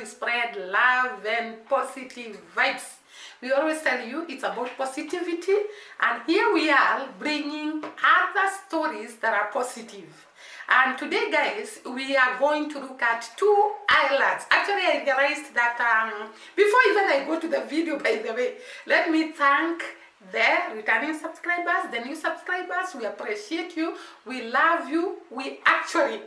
we spread love and positive vibes. We always tell you it's about positivity, and here we are bringing other stories that are positive. And today, guys, we are going to look at two islands. Actually, I realized that before even I go to the video, by the way, let me thank the returning subscribers, the new subscribers. We appreciate you, we love you, we actually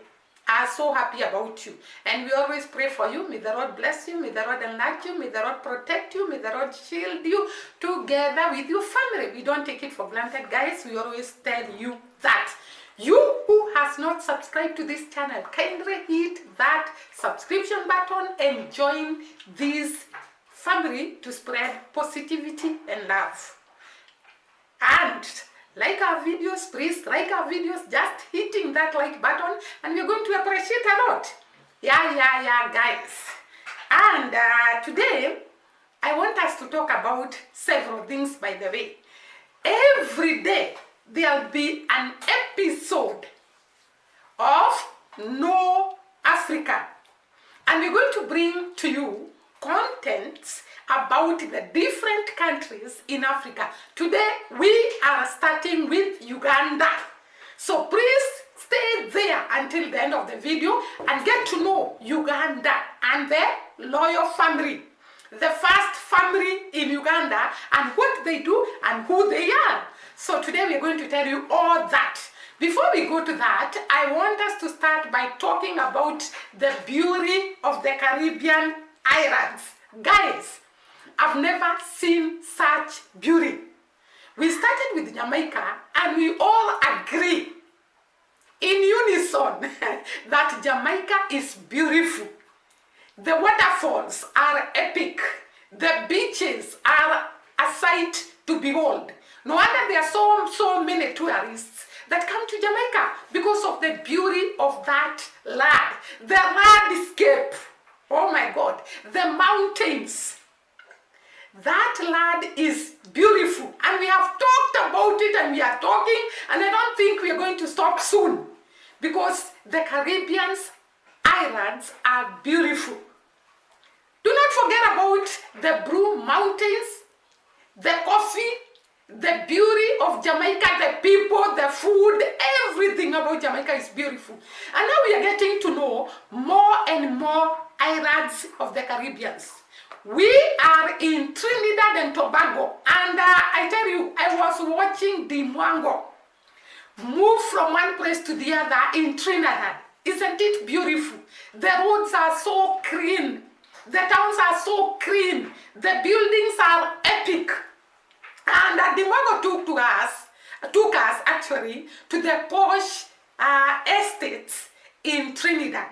are so happy about you, and we always pray for you. May the Lord bless you, may the Lord enlarge you, may the Lord protect you, may the Lord shield you together with your family. We don't take it for granted, guys. We always tell you that. You who has not subscribed to this channel, kindly hit that subscription button and join this family to spread positivity and love. And like our videos, please like our videos, just hitting that like button, and we're going to appreciate a lot. Yeah, guys. And today, I want us to talk about several things, by the way. Every day, there'll be an episode of No Africa. And we're going to bring to you contents about the different countries in Africa. Today, we are starting with Uganda. So please stay there until the end of the video and get to know Uganda and their loyal family. The first family in Uganda and what they do and who they are. So today we're going to tell you all that. Before we go to that, I want us to start by talking about the beauty of the Caribbean islands. Guys, I've never seen such beauty. We started with Jamaica and we all agree in unison that Jamaica is beautiful. The waterfalls are epic. The beaches are a sight to behold. No wonder there are so many tourists that come to Jamaica because of the beauty of that land. The landscape, oh my God, the mountains. That land is beautiful, and we have talked about it and we are talking, and I don't think we are going to stop soon because the Caribbean islands are beautiful. Do not forget about the Blue Mountains, the coffee, the beauty of Jamaica, the people, the food, everything about Jamaica is beautiful. And now we are getting to know more and more islands of the Caribbean. We are in Trinidad and Tobago, and I tell you, I was watching the Dango move from one place to the other in Trinidad. Isn't it beautiful? The roads are so clean, the towns are so clean, the buildings are epic. And the Dango took us actually to the posh estates in Trinidad.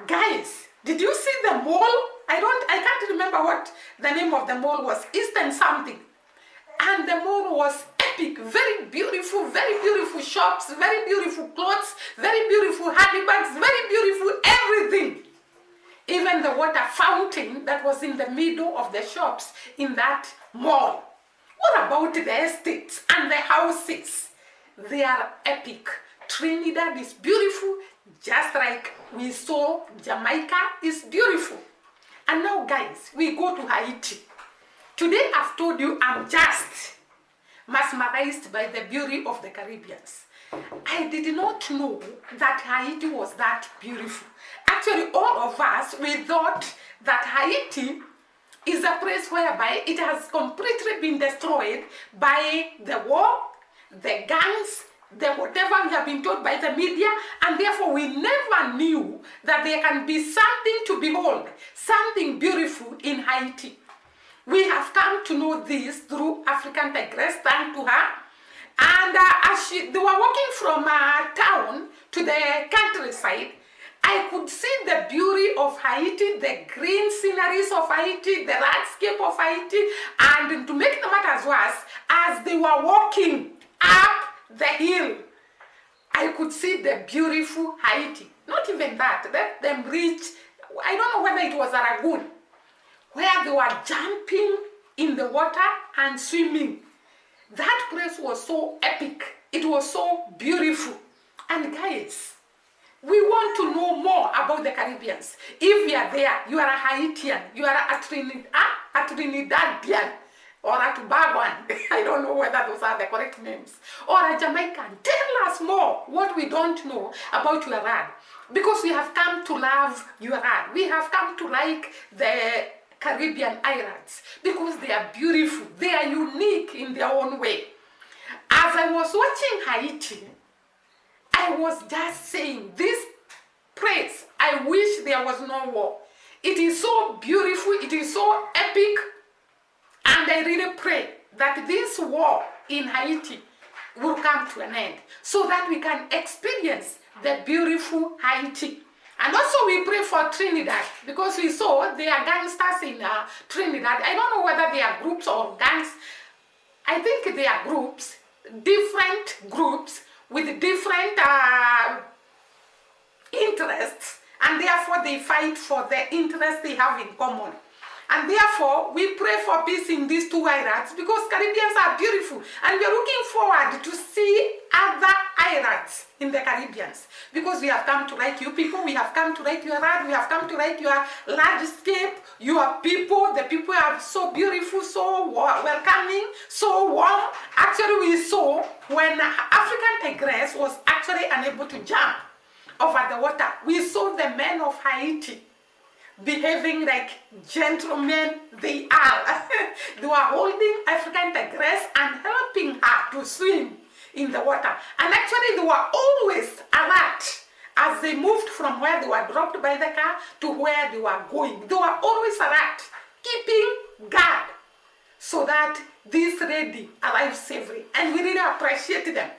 Guys, did you see the mall? I can't remember what the name of the mall was, Eastern something. And the mall was epic, very beautiful shops, very beautiful clothes, very beautiful handbags, very beautiful everything. Even the water fountain that was in the middle of the shops in that mall. What about the estates and the houses? They are epic. Trinidad is beautiful, just like we saw Jamaica is beautiful. And now, guys, we go to Haiti. Today, I've told you I'm just mesmerized by the beauty of the Caribbean. I did not know that Haiti was that beautiful. Actually, all of us, we thought that Haiti is a place whereby it has completely been destroyed by the war, the gangs, the whatever we have been told by the media, and therefore we never knew that there can be something to behold, something beautiful in Haiti. We have come to know this through African Tigress, thanks to her. And as they were walking from town to the countryside, I could see the beauty of Haiti, the green sceneries of Haiti, the landscape of Haiti, and to make the matters worse, as they were walking up the hill, I could see the beautiful Haiti. Not even that, let them reach, I don't know whether it was a lagoon, where they were jumping in the water and swimming. That place was so epic. It was so beautiful. And guys, We want to know more about the Caribbeans. If you are there, you are a Haitian, you are a Trinidadian, or a Tobagoan. I don't know whether those are the correct names. Or a Jamaican. Tell us more what we don't know about your land. Because we have come to love your land. We have come to like the Caribbean islands. Because they are beautiful. They are unique in their own way. As I was watching Haiti, I was just saying, this place, I wish there was no war. It is so beautiful, it is so epic, and I really pray that this war in Haiti will come to an end so that we can experience the beautiful Haiti. And also we pray for Trinidad, because we saw there are gangsters in Trinidad. I don't know whether they are groups or gangs. I think they are groups, different groups with different interests, and therefore they fight for the interests they have in common. And therefore, we pray for peace in these two islands, because Caribbeans are beautiful, and we are looking forward to see other islands in the Caribbeans, because we have come to like you people, we have come to like your land, we have come to like your landscape, your people. The people are so beautiful, so welcoming, so warm. Actually, we saw when African tigress was actually unable to jump over the water, we saw the men of Haiti behaving like gentlemen they are. They were holding African tigress and helping her to swim in the water. And actually they were always alert as they moved from where they were dropped by the car to where they were going. They were always alert, keeping guard, so that this lady arrived safely. And we really appreciate them.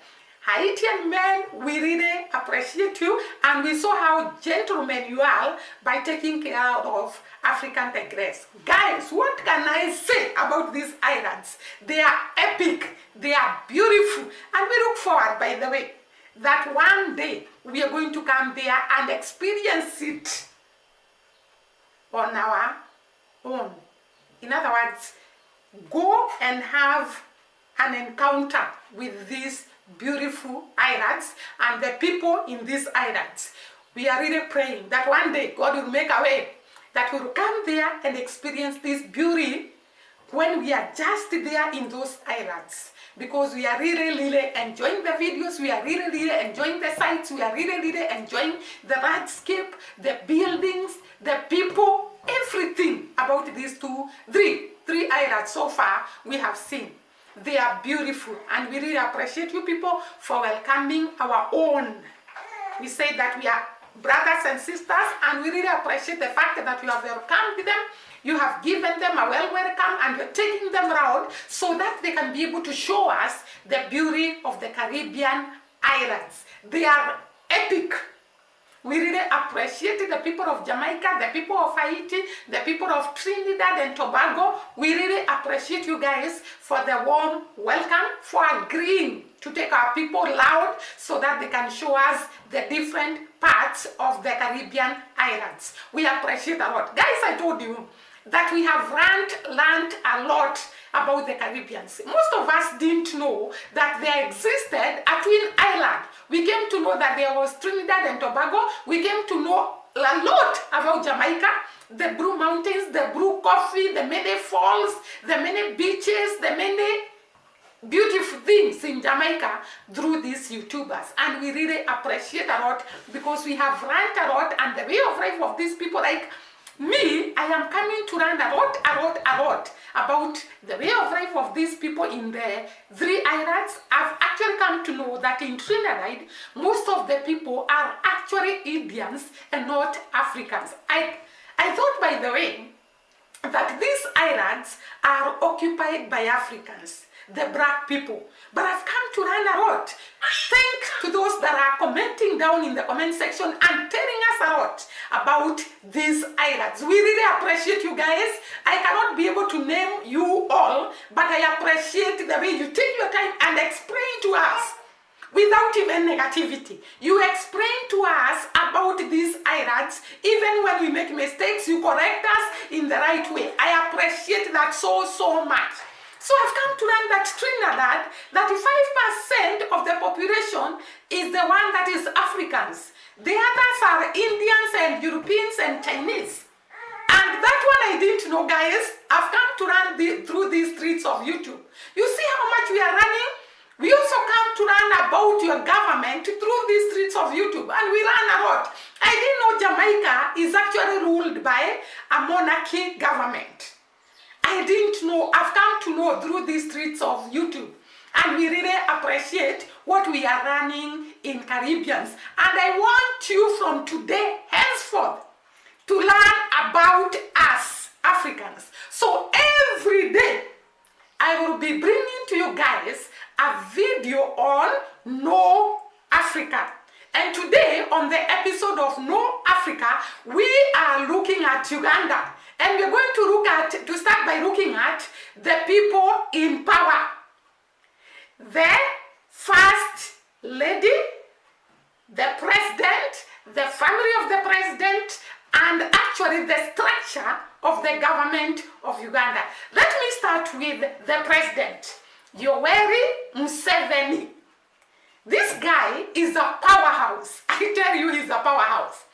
Haitian men, we really appreciate you, and we saw how gentlemen you are by taking care of African tigress. Guys, what can I say about these islands? They are epic, they are beautiful, and we look forward, by the way, that one day we are going to come there and experience it on our own. In other words, go and have an encounter with these beautiful islands and the people in these islands. We are really praying that one day God will make a way that we will come there and experience this beauty when we are just there in those islands, because we are really enjoying the videos, we are really enjoying the sights, we are really enjoying the landscape, the buildings, the people, everything about these three islands so far we have seen. They are beautiful, and we really appreciate you people for welcoming our own. We say that we are brothers and sisters, and we really appreciate the fact that you have welcomed them, you have given them a welcome, and you're taking them around so that they can be able to show us the beauty of the Caribbean islands. They are epic. We really appreciate the people of Jamaica, the people of Haiti, the people of Trinidad and Tobago. We really appreciate you guys for the warm welcome, for agreeing to take our people loud so that they can show us the different parts of the Caribbean islands. We appreciate a lot. Guys, I told you that we have learned a lot about the Caribbeans. Most of us didn't know that there existed a twin island. We came to know that there was Trinidad and Tobago. We came to know a lot about Jamaica, the Blue Mountains, the Blue Coffee, the many falls, the many beaches, the many beautiful things in Jamaica through these YouTubers. And we really appreciate a lot, because we have learned a lot, and the way of life of these people, like me, I am coming to learn a lot about the way of life of these people in the three islands. I've actually come to know that in Trinidad, most of the people are actually Indians and not Africans. I thought, by the way, that these islands are occupied by Africans, the black people. But I've come to learn a lot. Thanks to those that are commenting down in the comment section and telling us a lot about these islands. We really appreciate you guys. I cannot be able to name you all, but I appreciate the way you take your time and explain to us without even negativity. You explain to us about these islands. Even when we make mistakes, you correct us in the right way. I appreciate that so much. So I've come to learn that Trinidad, 35% of the population is the one that is Africans. The others are Indians and Europeans and Chinese. And that one I didn't know, guys. I've come to run through these streets of YouTube. You see how much we are running? We also come to learn about your government through these streets of YouTube, and we learn a lot. I didn't know Jamaica is actually ruled by a monarchy government. I didn't know. I've come to know through these streets of YouTube, and we really appreciate what we are running in Caribbeans. And I want you from today henceforth to learn about us Africans. So every day I will be bringing to you guys a video on Know Africa. And today on the episode of Know Africa, we are looking at Uganda. And we're going to start by looking at the people in power. The first lady, the president, the family of the president, and actually the structure of the government of Uganda. Let me start with the president, Yoweri Museveni. This guy is a powerhouse. I tell you, he's a powerhouse.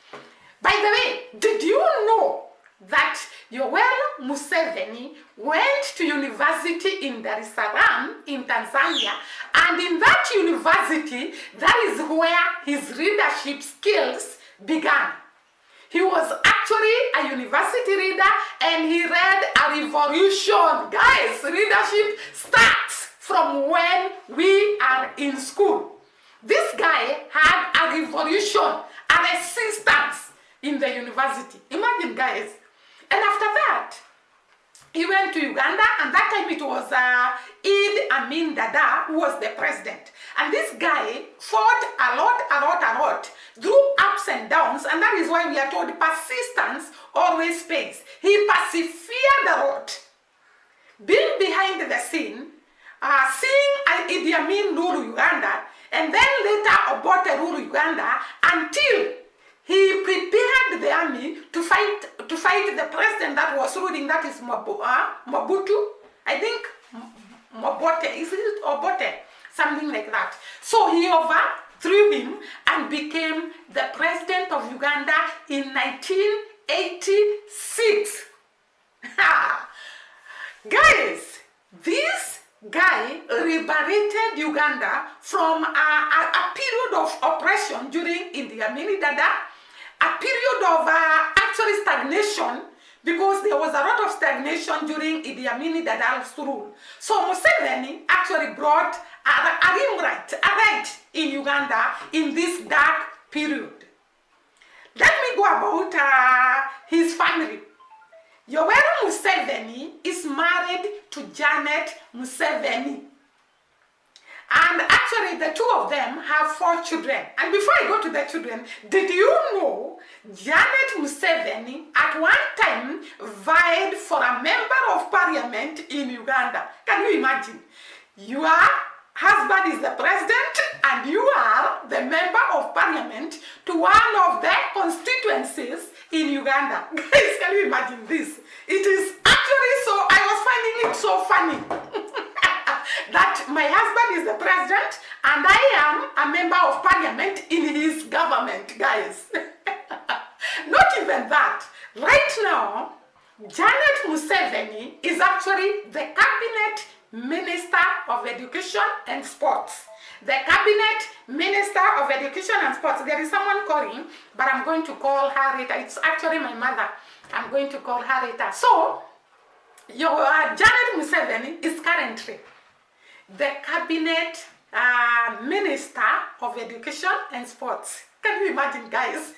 By the way, did you know that Yoweri Museveni went to university in Dar es Salaam in Tanzania, and in that university, that is where his leadership skills began. He was actually a university reader, and he led a revolution. Guys, leadership starts from when we are in school. This guy had a revolution, a resistance in the university. Imagine, guys. And after that, he went to Uganda, and that time it was Idi Amin Dada who was the president. And this guy fought a lot, through ups and downs, and that is why we are told persistence always pays. He persevered a lot, being behind the scene, seeing Idi Amin rule Uganda, and then later Obote rule Uganda, until he prepared the army to fight the president that was ruling, that is Mobutu. I think Mobote, is it Obote? Something like that. So he overthrew him and became the president of Uganda in 1986. Guys, this guy liberated Uganda from a period of oppression during Idi Amin Dada, a period of actually stagnation, because there was a lot of stagnation during Idi Amin Dada's rule. So Museveni actually brought a right in Uganda in this dark period. Let me go about his family. Yoweri Museveni is married to Janet Museveni. And actually the two of them have 4 children. And before I go to the children, did you know Janet Museveni at one time vied for a member of parliament in Uganda? Can you imagine? Your husband is the president and you are the member of parliament to one of the constituencies in Uganda. Guys, can you imagine this? It is actually so, I was finding it so funny that my husband is the president and I am a member of parliament in his government, guys. Not even that. Right now, Janet Museveni is actually the cabinet minister of education and sports. The cabinet minister of education and sports. There is someone calling, but I'm going to call her later. It's actually my mother. I'm going to call her later. So, your Janet Museveni is currently the cabinet minister of education and sports. Can you imagine, guys?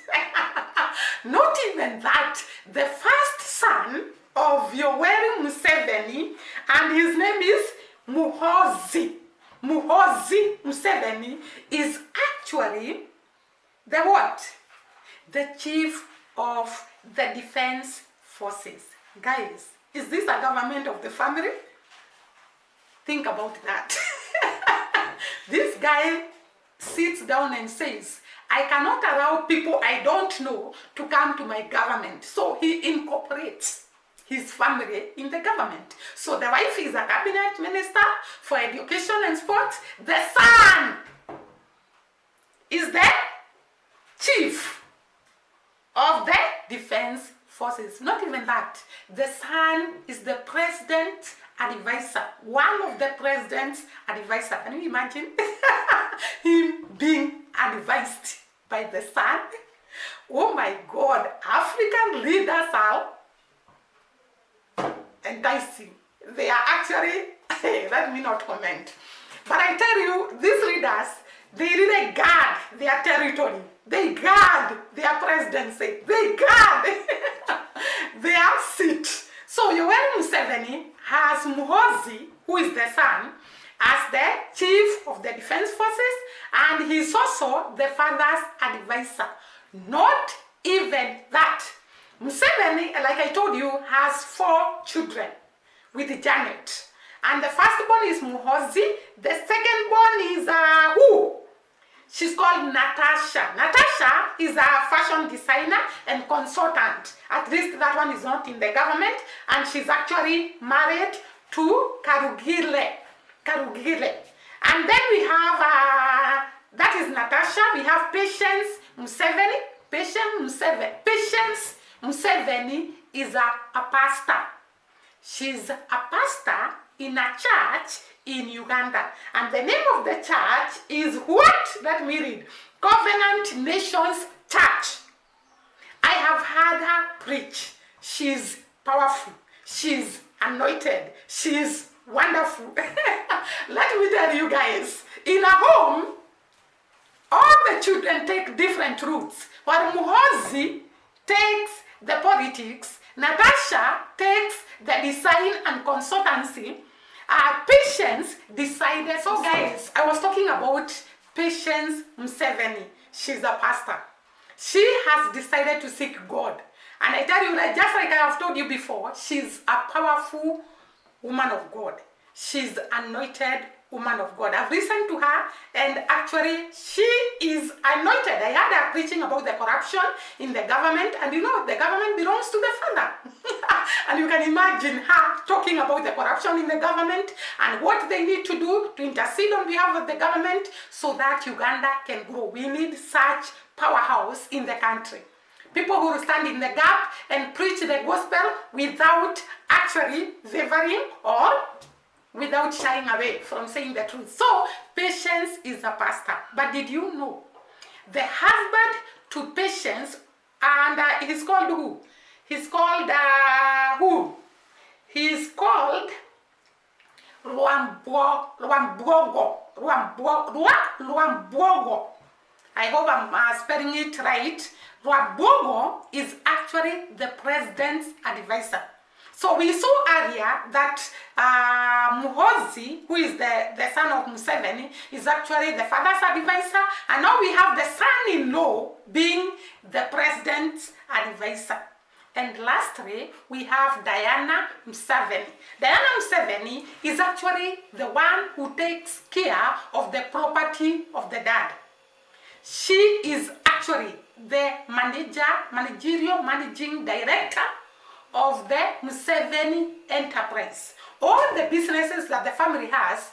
Not even that. The first son of Yoweri Museveni, and his name is Muhoozi Museveni, is actually the what? The chief of the defense forces. Guys, is this a government of the family? Think about that. This guy sits down and says, I cannot allow people I don't know to come to my government. So he incorporates his family in the government. So the wife is a cabinet minister for education and sports. The son is the chief Defense Forces. Not even that. The son is the president advisor. One of the president's advisor. Can you imagine him being advised by the son? Oh my God, African leaders are enticing. They are actually, let me not comment. But I tell you, these leaders, they really guard their territory. They guard their presidency. They guard their seat. So Yoweri Museveni has Muhoozi, who is the son, as the chief of the defense forces, and he's also the father's advisor. Not even that. Museveni, like I told you, has 4 children with Janet. And the firstborn is Muhoozi. The secondborn is who? She's called Natasha. Natasha is a fashion designer and consultant. At least that one is not in the government. And she's actually married to Karugile. And then we have, that is Natasha. We have Patience Museveni. Patience Museveni is a pastor. She's a pastor in a church in Uganda. And the name of the church is what? Let me read. Covenant Nations Church. I have heard her preach. She's powerful. She's anointed. She's wonderful. Let me tell you guys, in a home, all the children take different routes. While Muhoozi takes the politics, Natasha takes the design and consultancy. Patience decided. So guys, I was talking about Patience Museveni. She's a pastor. She has decided to seek God. And I tell you that, just like I have told you before, she's a powerful woman of God. She's anointed woman of God. I've listened to her, and actually she is anointed. I heard her preaching about the corruption in the government, and you know the government belongs to the Father. And you can imagine her talking about the corruption in the government and what they need to do to intercede on behalf of the government so that Uganda can grow. We need such powerhouse in the country. People who will stand in the gap and preach the gospel without actually wavering or without shying away from saying the truth. So, Patience is a pastor. But did you know the husband to Patience, and he's called who? He's called who? He's called Luambogo. I hope I'm spelling it right. Luambogo is actually the president's advisor. So we saw earlier that Muhoozi, who is the son of Museveni, is actually the father's advisor, and now we have the son-in-law being the president's advisor. And lastly, we have Diana Museveni. Diana Museveni is actually the one who takes care of the property of the dad. She is actually the managing director of the Museveni enterprise. All the businesses that the family has,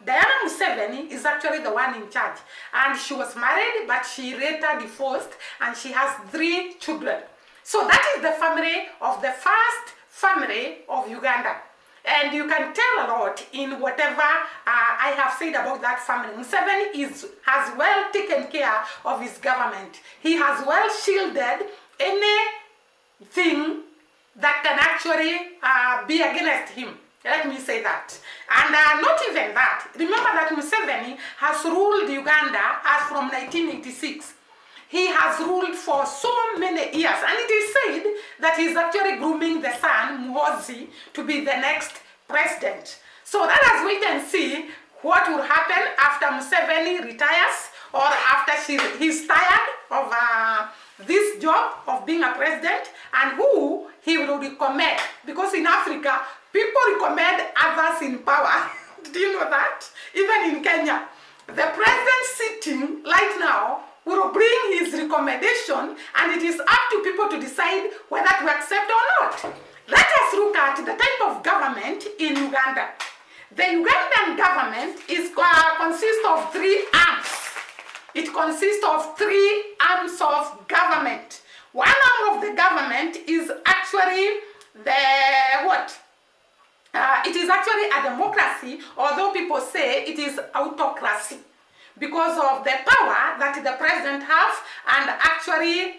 Diana Museveni is actually the one in charge. And she was married, but she later divorced, and she has 3 children. So that is the family of the first family of Uganda. And you can tell a lot in whatever I have said about that family. Museveni has well taken care of his government. He has well shielded anything that can actually be against him. Let me say that. And not even that. Remember that Museveni has ruled Uganda as from 1986. He has ruled for so many years, and it is said that he's actually grooming the son, Muhoozi, to be the next president. So let us wait and see what will happen after Museveni retires, or after he's tired of this job of being a president, and who he will recommend. Because in Africa, people recommend others in power. Do you know that? Even in Kenya, the president sitting right now will bring his recommendation, and it is up to people to decide whether to accept or not. Let us look at the type of government in Uganda. The Ugandan government consists of 3 arms. It consists of 3 arms of government. One arm of the government is actually it is actually a democracy, although people say it is autocracy because of the power that the president has, and actually,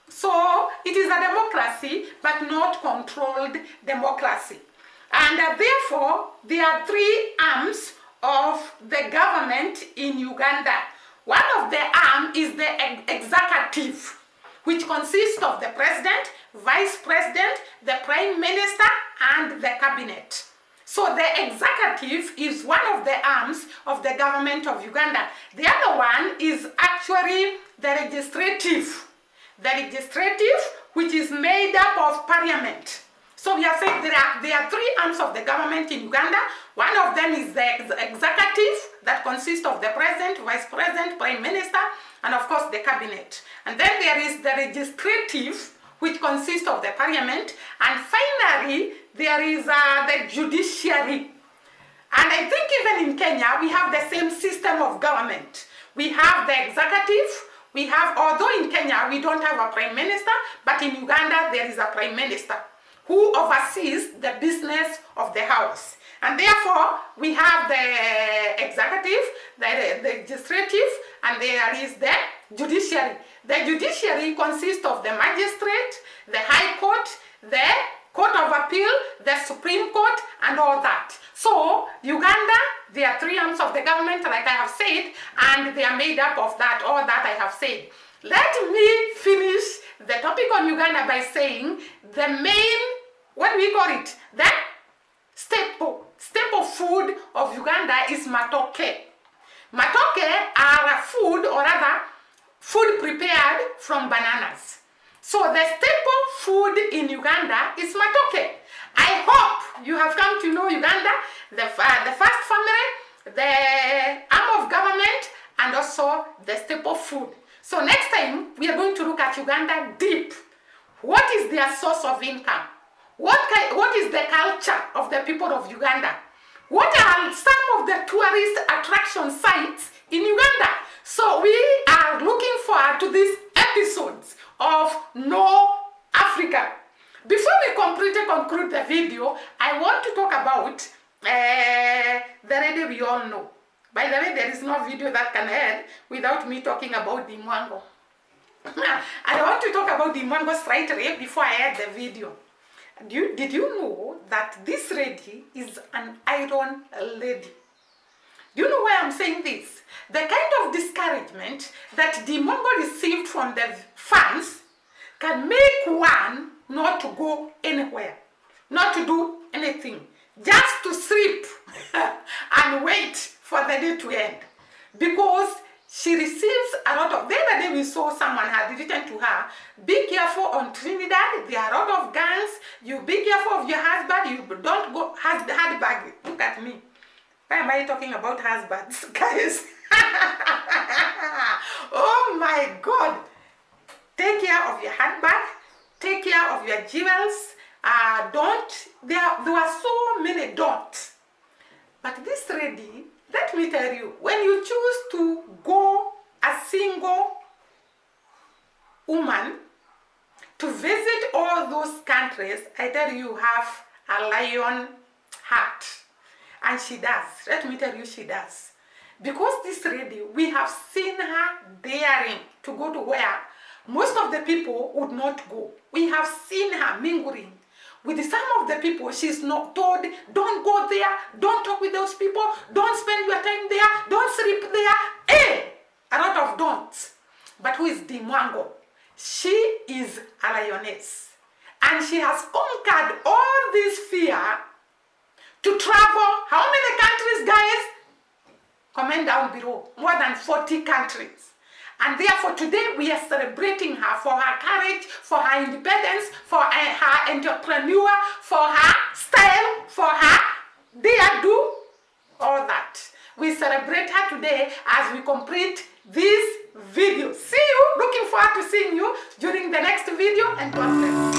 so it is a democracy, but not controlled democracy. And therefore, there are three arms of the government in Uganda. One of the arms is the executive, which consists of the president, vice president, the prime minister, and the cabinet. So the executive is one of the arms of the government of Uganda. The other one is actually the legislative. The legislative, which is made up of parliament. So we have said there are three arms of the government in Uganda. One of them is the executive, that consists of the president, vice president, prime minister, and of course the cabinet. And then there is the legislative, which consists of the parliament. And finally, there is the judiciary. And I think even in Kenya, we have the same system of government. We have the executive. We have, although in Kenya, we don't have a prime minister, but in Uganda, there is a prime minister who oversees the business of the house. And therefore, we have the executive, the legislative, and there is the judiciary. The judiciary consists of the magistrate, the high court, the court of appeal, the Supreme Court, and all that. So, Uganda, there are three arms of the government, like I have said, and they are made up of that, all that I have said. Let me finish the topic on Uganda by saying the main, what do we call it? The staple food of Uganda is matoke. Matoke are a food, or rather, food prepared from bananas. So the staple food in Uganda is matoke. I hope you have come to know Uganda, the first family, the arm of government, and also the staple food. So next time, we are going to look at Uganda deep. What is their source of income? What is the culture of the people of Uganda? What are some of the tourist attraction sites in Uganda? So we are looking forward to these episodes of Know Africa. Before we conclude the video, I want to talk about the radio we all know. By the way, there is no video that can end without me talking about the Mwango. I want to talk about the Mwango straight away before I end the video. Did you know that this lady is an iron lady? Do you know why I'm saying this? The kind of discouragement that the Mwango received from the fans can make one not to go anywhere, not to do anything, just to sleep and wait for the day to end. Because she receives a lot of, the other day we saw someone had written to her, be careful on Trinidad, there are a lot of gangs, you be careful of your husband, you don't go handbag. Look at me. Why am I talking about husbands, guys? Oh my God. Take care of your handbag, take care of your jewels, there were so many don'ts. But this lady, let me tell you, when you choose to go a single woman to visit all those countries, I tell you, you have a lion heart. And she does. Let me tell you, she does. Because this lady, we have seen her daring to go to where most of the people would not go. We have seen her mingling with some of the people. She's not told, don't go there, don't talk with those people, don't spend your time there, don't sleep there. A lot of don'ts. But who is the Mwango? She is a lioness. And she has conquered all this fear to travel. How many countries, guys? Comment down below. More than 40 countries. And therefore today we are celebrating her for her courage, for her independence, for her entrepreneur, for her style, for her dare do, all that. We celebrate her today as we complete this video. See you, looking forward to seeing you during the next video, and God bless.